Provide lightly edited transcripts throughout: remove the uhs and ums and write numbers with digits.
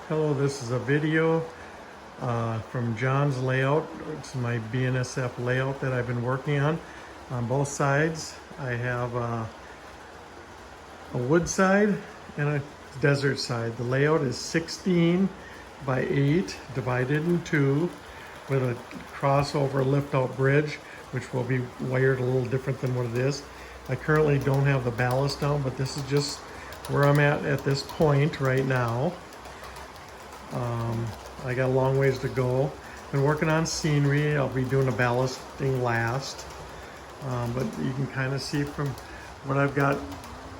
Hello, this is a video from John's layout. It's my BNSF layout that I've been working on both sides. I have a wood side and a desert side. The layout is 16 by 8 divided in two with a crossover lift-out bridge, which will be wired a little different than what it is. I currently don't have the ballast down, but this is just where I'm at this point right now. I got a long ways to go. Been working on scenery. I'll be doing a ballasting last. But you can kind of see from what I've got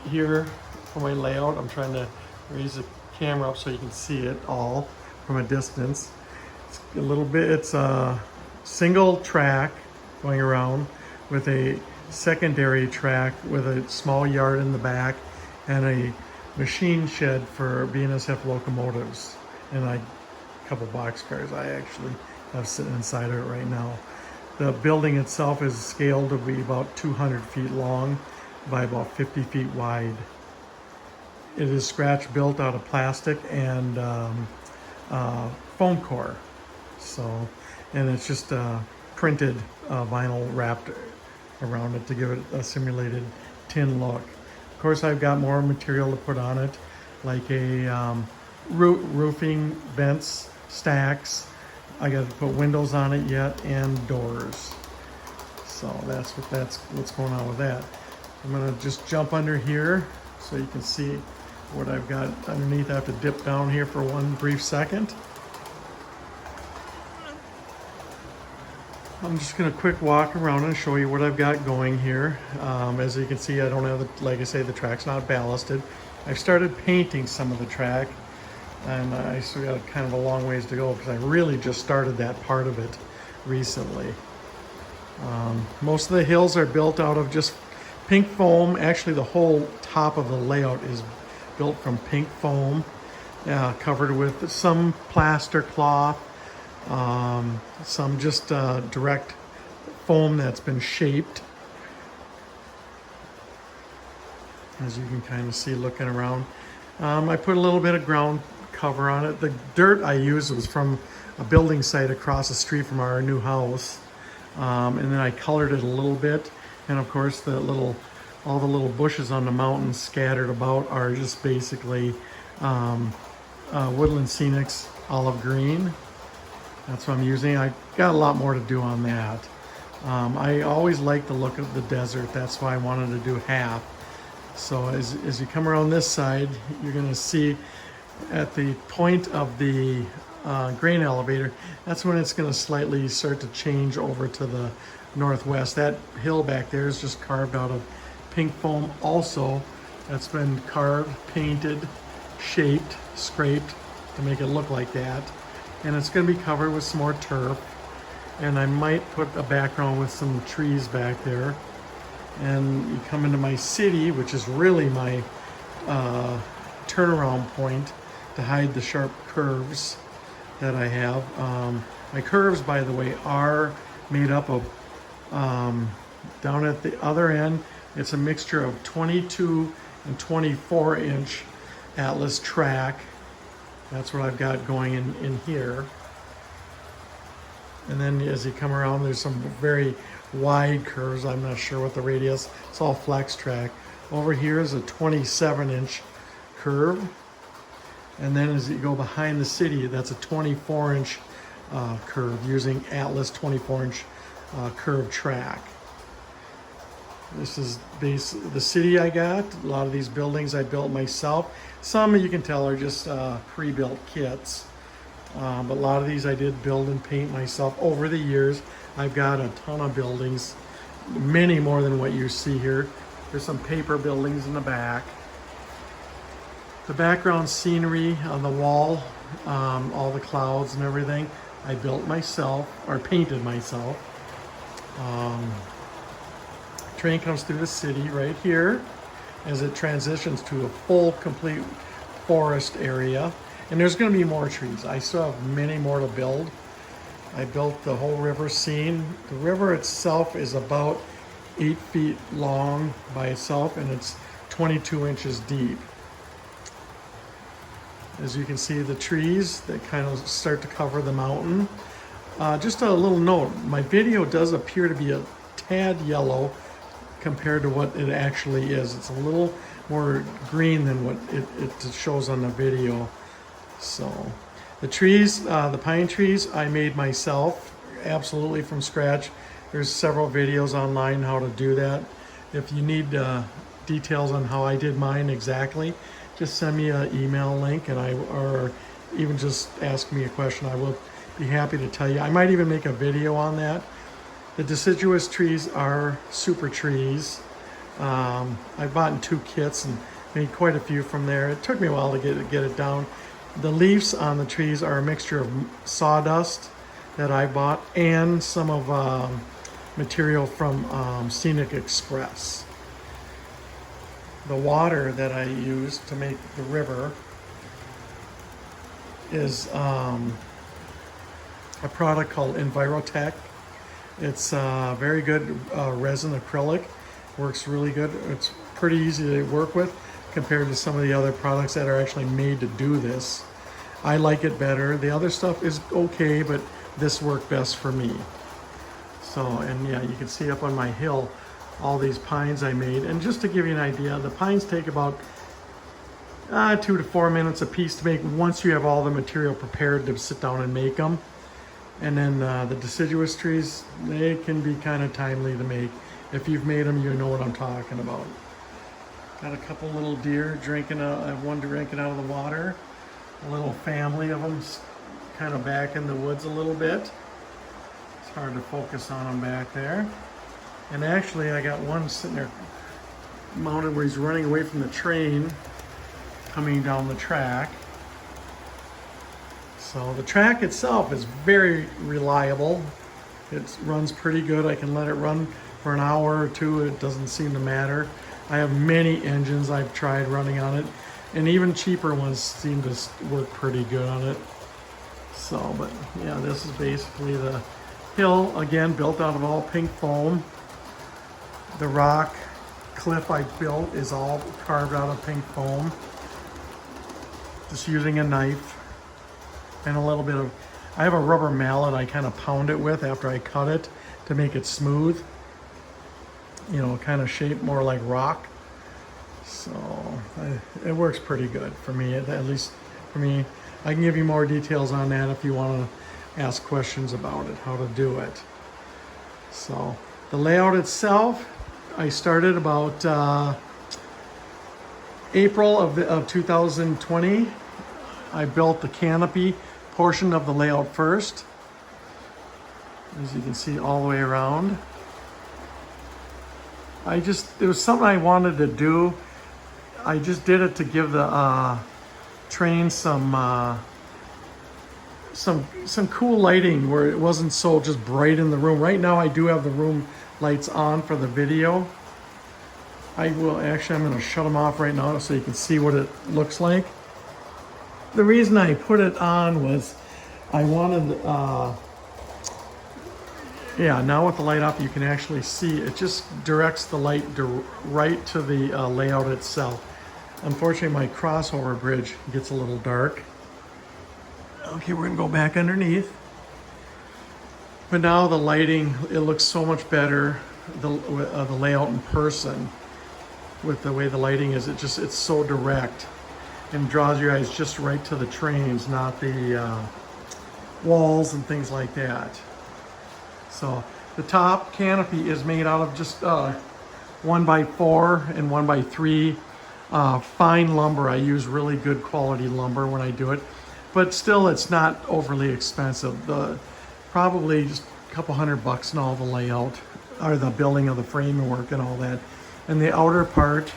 here for my layout. I'm trying to raise the camera up so you can see it all from a distance. It's a little bit, it's a single track going around with a secondary track with a small yard in the back and a machine shed for BNSF locomotives. And a couple box cars I actually have sitting inside of it right now. The building itself is scaled to be about 200 feet long by about 50 feet wide. It is scratch built out of plastic and foam core. So, and it's just printed vinyl wrapped around it to give it a simulated tin look. Of course, I've got more material to put on it, like a roofing vents, stacks. I got to put windows on it yet and doors. So that's what's going on with that. I'm gonna just jump under here so you can see what I've got underneath. I have to dip down here for one brief second. I'm just gonna quick walk around and show you what I've got going here. As you can see, I don't have like I say, the track's not ballasted. I've started painting some of the track, and I still got kind of a long ways to go because I really just started that part of it recently. Most of the hills are built out of just pink foam. Actually, the whole top of the layout is built from pink foam, covered with some plaster cloth, some just direct foam that's been shaped. As you can kind of see looking around. I put a little bit of ground cover on it. The dirt I used was from a building site across the street from our new house. And then I colored it a little bit. And of course all the little bushes on the mountain scattered about are just basically Woodland Scenics olive green. That's what I'm using. I got a lot more to do on that. I always like the look of the desert. That's why I wanted to do half. So as you come around this side, you're gonna see at the point of the grain elevator, that's when it's going to slightly start to change over to the northwest. That hill back there is just carved out of pink foam also. That's been carved, painted, shaped, scraped to make it look like that. And it's going to be covered with some more turf. And I might put a background with some trees back there. And you come into my city, which is really my turnaround point to hide the sharp curves that I have. My curves, by the way, are made up of, down at the other end, it's a mixture of 22 and 24 inch Atlas track. That's what I've got going in here. And then as you come around, there's some very wide curves. I'm not sure what the radius, it's all flex track. Over here is a 27 inch curve. And then as you go behind the city, that's a 24 inch curve using Atlas 24 inch curved track. This is the city I got. A lot of these buildings I built myself. Some you can tell are just pre-built kits. But a lot of these I did build and paint myself over the years. I've got a ton of buildings, many more than what you see here. There's some paper buildings in the back. The background scenery on the wall, all the clouds and everything, I built myself, or painted myself. Train comes through the city right here as it transitions to a full, complete forest area. And there's going to be more trees. I still have many more to build. I built the whole river scene. The river itself is about 8 feet long by itself, and it's 22 inches deep. As you can see, the trees that kind of start to cover the mountain. Just a little note, my video does appear to be a tad yellow compared to what it actually is. It's a little more green than what it shows on the video. So the trees, the pine trees, I made myself, absolutely from scratch. There's several videos online how to do that. If you need details on how I did mine exactly, just send me an email link, and or even just ask me a question. I will be happy to tell you. I might even make a video on that. The deciduous trees are super trees. I bought in 2 kits and made quite a few from there. It took me a while to get it down. The leaves on the trees are a mixture of sawdust that I bought and some of material from Scenic Express. The water that I use to make the river is a product called Envirotech. It's very good resin acrylic. Works really good. It's pretty easy to work with compared to some of the other products that are actually made to do this. I like it better. The other stuff is okay, but this worked best for me. So, and yeah, you can see up on my hill all these pines I made. And just to give you an idea, the pines take about 2 to 4 minutes a piece to make once you have all the material prepared to sit down and make them. And then the deciduous trees, they can be kind of timely to make. If you've made them, you know what I'm talking about. Got a couple little deer drinking, one drinking out of the water. A little family of them kind of back in the woods a little bit. It's hard to focus on them back there. And actually, I got one sitting there mounted where he's running away from the train coming down the track. So the track itself is very reliable. It runs pretty good. I can let it run for an hour or 2. It doesn't seem to matter. I have many engines I've tried running on it, and even cheaper ones seem to work pretty good on it. So, but yeah, this is basically the hill, again, built out of all pink foam. The rock cliff I built is all carved out of pink foam. Just using a knife and a little bit of, I have a rubber mallet I kind of pound it with after I cut it to make it smooth. You know, kind of shaped more like rock. So it works pretty good for me, at least for me. I can give you more details on that if you want to ask questions about it, how to do it. So the layout itself, I started about April of 2020. I built the canopy portion of the layout first, as you can see all the way around. It was something I wanted to do. I just did it to give the train some cool lighting where it wasn't so just bright in the room. Right now I do have the room lights on for the video. I'm going to shut them off right now so you can see what it looks like. The reason I put it on was I wanted, now with the light up, you can actually see it just directs the light right to the layout itself. Unfortunately, my crossover bridge gets a little dark. Okay, we're gonna go back underneath. But now the lighting, it looks so much better, the layout in person with the way the lighting is. It's so direct and draws your eyes just right to the trains, not the walls and things like that. So the top canopy is made out of just 1x4 and 1x3 fine lumber. I use really good quality lumber when I do it, but still it's not overly expensive. Probably just a couple $100 in all the layout, or the building of the framework and all that. And the outer part,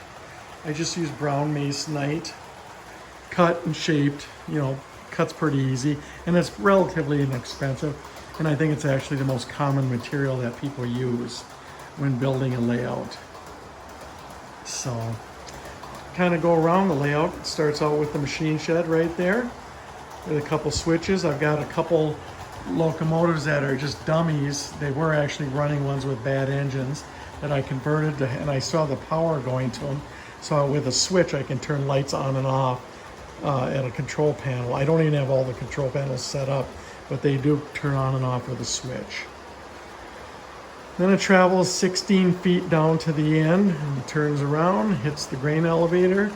I just use brown masonite, cut and shaped, cuts pretty easy, and it's relatively inexpensive. And I think it's actually the most common material that people use when building a layout. So, kind of go around the layout. It starts out with the machine shed right there with a couple switches. I've got a couple locomotives that are just dummies. They were actually running ones with bad engines that I converted to, and I saw the power going to them. So with a switch, I can turn lights on and off at a control panel. I don't even have all the control panels set up, but they do turn on and off with a switch. Then it travels 16 feet down to the end and turns around, hits the grain elevator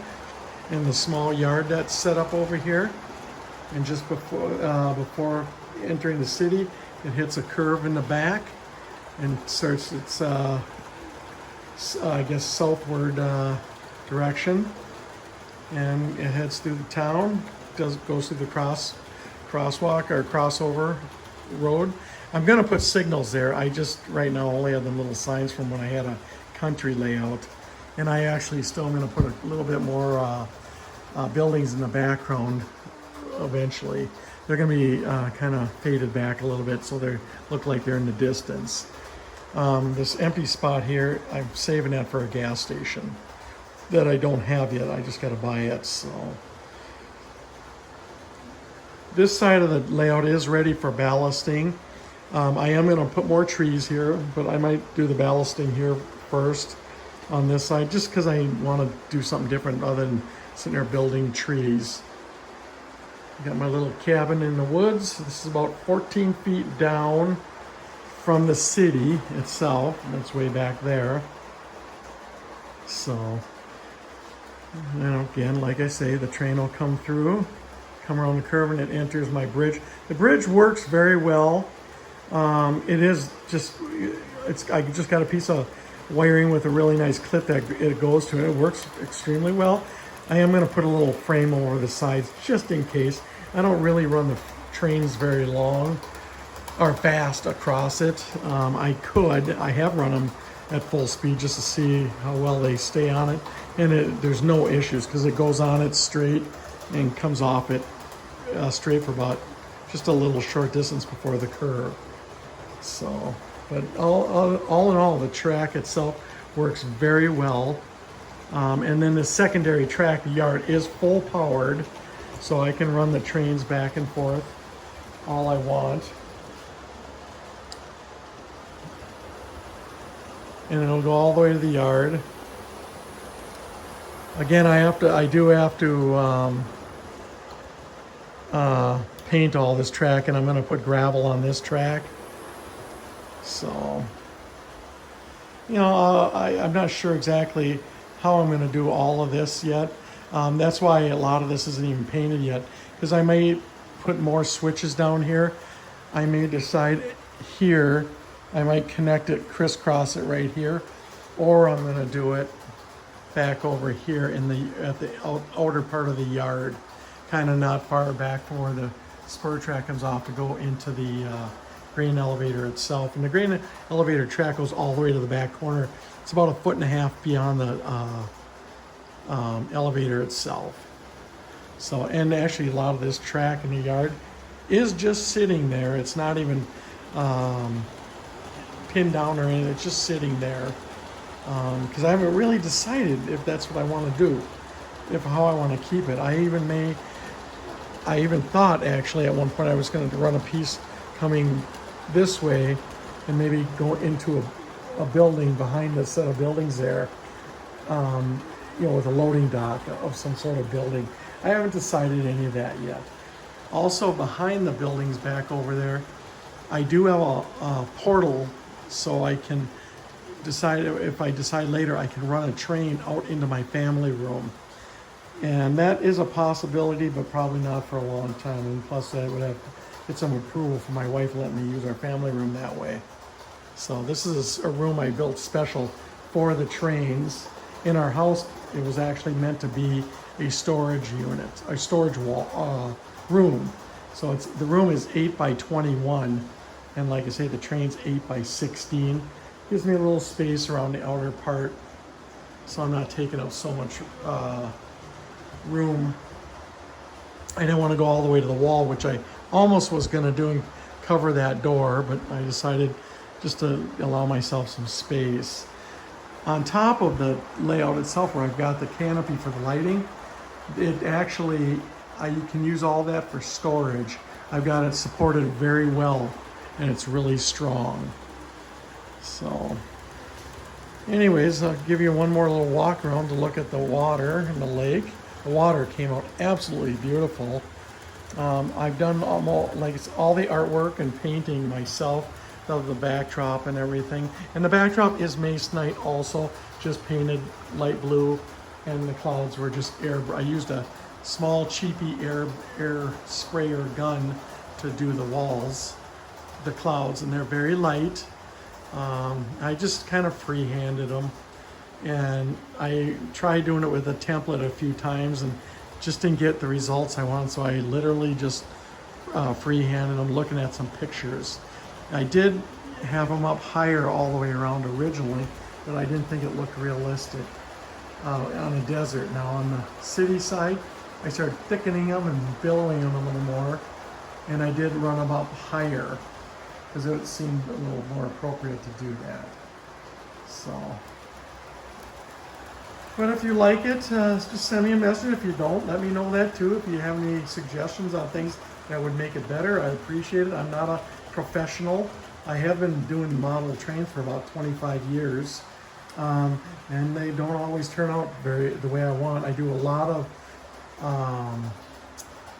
and the small yard that's set up over here. And just before entering the city, it hits a curve in the back and starts its, I guess, southward direction. And it heads through the town, goes through the crosswalk or crossover road. I'm gonna put signals there. I just right now only have the little signs from when I had a country layout. And I actually still am gonna put a little bit more buildings in the background eventually. They're gonna be kind of faded back a little bit so they look like they're in the distance. This empty spot here, I'm saving that for a gas station that I don't have yet. I just gotta buy it, so. This side of the layout is ready for ballasting. I am gonna put more trees here, but I might do the ballasting here first on this side, just because I wanna do something different other than sitting there building trees. Got my little cabin in the woods. This is about 14 feet down from the city itself. That's way back there. So, you know, again, like I say, the train will come through, come around the curve, and it enters my bridge. The bridge works very well. It is just, I just got a piece of wiring with a really nice clip that it goes to. It works extremely well. I am going to put a little frame over the sides just in case. I don't really run the trains very long or fast across it. I have run them at full speed just to see how well they stay on it. And there's no issues because it goes on it straight and comes off it straight for about just a little short distance before the curve. So, but all in all, the track itself works very well. And then the secondary track, the yard, is full powered, so I can run the trains back and forth all I want. And it'll go all the way to the yard. Again, I do have to paint all this track, and I'm going to put gravel on this track. So, you know, I'm not sure exactly how I'm going to do all of this yet. That's why a lot of this isn't even painted yet, because I may put more switches down here. I may decide here, I might connect it, crisscross it right here, or I'm going to do it back over here at the outer part of the yard, kind of not far back from where the spur track comes off to go into the grain elevator itself. And the grain elevator track goes all the way to the back corner. It's about 1.5 feet beyond the elevator itself. So, and actually a lot of this track in the yard is just sitting there. It's not even pinned down or anything. It's just sitting there because I haven't really decided if that's what I want to do, how I want to keep it. I even thought actually at one point I was going to run a piece coming this way and maybe go into a building behind the set of buildings there, you know, with a loading dock of some sort of building. I haven't decided any of that yet. Also behind the buildings back over there, I do have a portal, so I can decide, if I decide later, I can run a train out into my family room. And that is a possibility, but probably not for a long time. And plus I would have to get some approval from my wife letting me use our family room that way. So this is a room I built special for the trains. In our house, it was actually meant to be a storage unit, a storage wall room. So the room is 8 by 21, and like I say, the train's 8 by 16. Gives me a little space around the outer part, so I'm not taking up so much room. I didn't want to go all the way to the wall, which I almost was going to do and cover that door, but I decided just to allow myself some space. On top of the layout itself, where I've got the canopy for the lighting, it actually, you can use all that for storage. I've got it supported very well, and it's really strong. So, anyways, I'll give you one more little walk around to look at the water and the lake. The water came out absolutely beautiful. I've done almost like it's all the artwork and painting myself of the backdrop and everything. And the backdrop is masonite also, just painted light blue, and the clouds were just air. I used a small cheapy air sprayer gun to do the walls, the clouds, and they're very light. I just kind of free-handed them, and I tried doing it with a template a few times and just didn't get the results I wanted, so I literally just free-handed them, looking at some pictures. I did have them up higher all the way around originally, but I didn't think it looked realistic on a desert. Now on the city side, I started thickening them and billowing them a little more, and I did run them up higher because it seemed a little more appropriate to do that. So, but if you like it, just send me a message. If you don't, let me know that too. If you have any suggestions on things that would make it better, I appreciate it. I'm not a professional. I have been doing model trains for about 25 years, and they don't always turn out the way I want. I do a lot of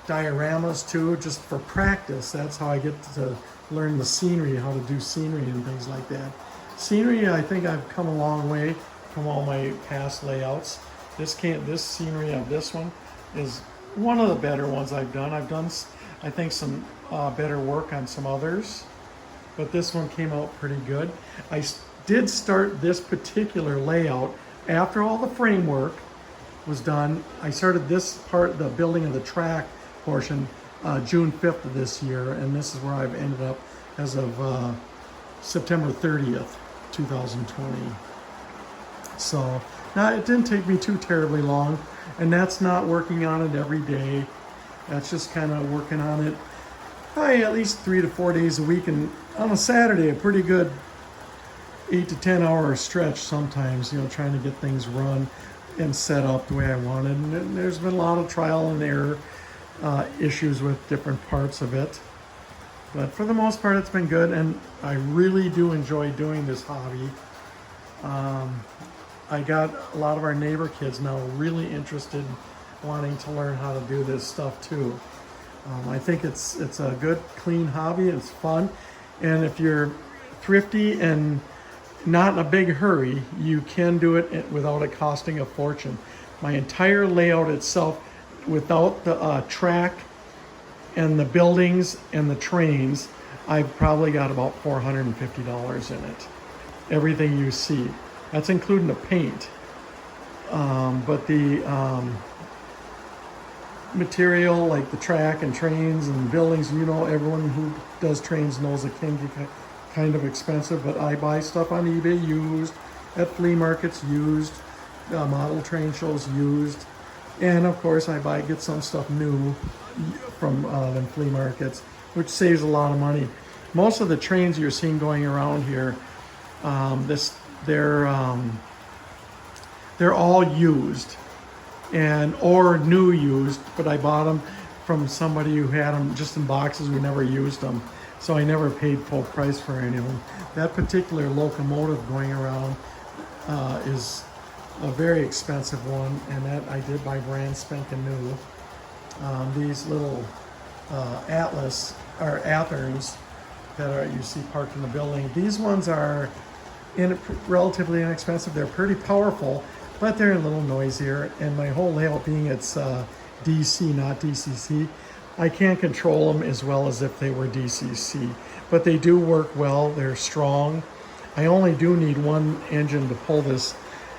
dioramas too, just for practice. That's how I get to learn the scenery, how to do scenery and things like that. Scenery, I think I've come a long way from all my past layouts. This scenery of this one is one of the better ones I've done. I've done, I think, some better work on some others, but this one came out pretty good. I did start this particular layout after all the framework was done. I started this part, the building of the track portion, June 5th of this year, and this is where I've ended up as of September 30th, 2020. So now it didn't take me too terribly long, and that's not working on it every day. That's just kind of working on it at least 3 to 4 days a week, and on a Saturday, a pretty good 8 to 10 hour stretch sometimes, you know, trying to get things run and set up the way I wanted. And there's been a lot of trial and error issues with different parts of it. But for the most part, it's been good, and I really do enjoy doing this hobby. I got a lot of our neighbor kids now really interested in wanting to learn how to do this stuff too. I think it's a good, clean hobby. It's fun, and if you're thrifty and not in a big hurry, you can do it without it costing a fortune. My entire layout itself, without the track and the buildings and the trains, I've probably got about $450 in it. Everything you see. That's including the paint. But the material, like the track and trains and buildings, you know, everyone who does trains knows it can be kind of expensive, but I buy stuff on eBay used, at flea markets used, model train shows used, and of course I get some stuff new from them flea markets, which saves a lot of money. Most of the trains you're seeing going around here, they're all used or new used, but I bought them from somebody who had them just in boxes who never used them. So I never paid full price for any of them. That particular locomotive going around is a very expensive one, and that I did buy brand spanking new. These little Atlas or Atherns that you see parked in the building, these ones are relatively inexpensive. They're pretty powerful, but they're a little noisier, and my whole layout being it's DC, not DCC, I can't control them as well as if they were DCC, but they do work well. They're strong. I only do need one engine to pull this.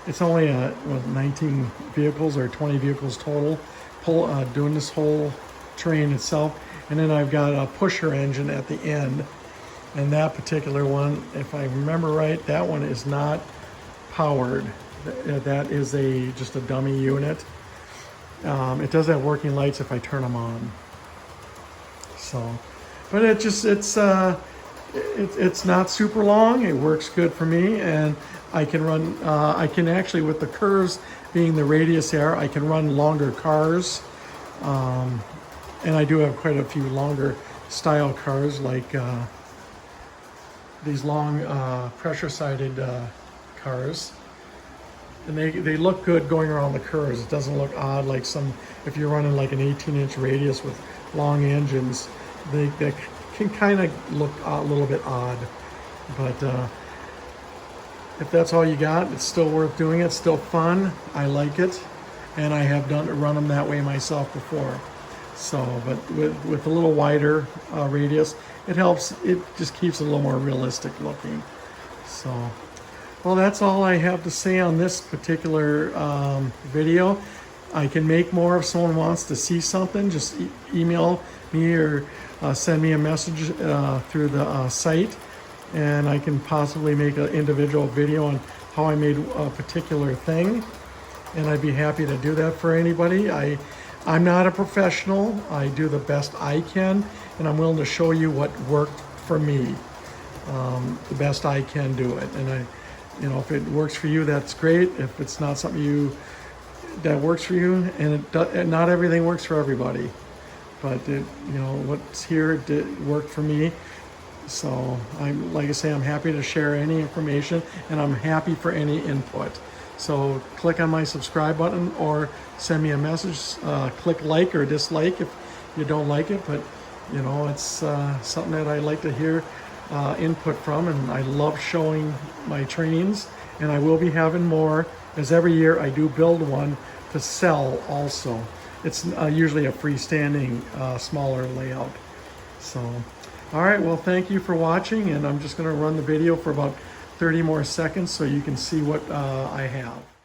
It's only 19 vehicles or 20 vehicles total doing this whole train itself, and then I've got a pusher engine at the end, and that particular one, if I remember right, that one is not powered. That is just a dummy unit. It does have working lights if I turn them on. So, but it's not super long. It works good for me, and I can run. I can actually, with the curves being the radius there, I can run longer cars, and I do have quite a few longer style cars, like these long pressure-sided cars. and they look good going around the curves. It doesn't look odd like some, if you're running like an 18-inch radius with long engines, they can kind of look a little bit odd. But if that's all you got, it's still worth doing. It's still fun. I like it, and I have run them that way myself before. So, but with a little wider radius, it helps. It just keeps it a little more realistic looking. So, well, that's all I have to say on this particular video. I can make more if someone wants to see something. Just email me or send me a message through the site, and I can possibly make an individual video on how I made a particular thing, and I'd be happy to do that for anybody. I'm not a professional. I do the best I can, and I'm willing to show you what worked for me, the best I can do it. And if it works for you, that's great. If it's not something that works for you, and not everything works for everybody, but what's here did work for me. So like I say, I'm happy to share any information, and I'm happy for any input. So click on my subscribe button or send me a message. Click like or dislike if you don't like it, but it's something that I like to hear input from, and I love showing my trains, and I will be having more, as every year I do build one to sell also. It's usually a freestanding smaller layout. So all right, well, thank you for watching, and I'm just going to run the video for about 30 more seconds so you can see what I have.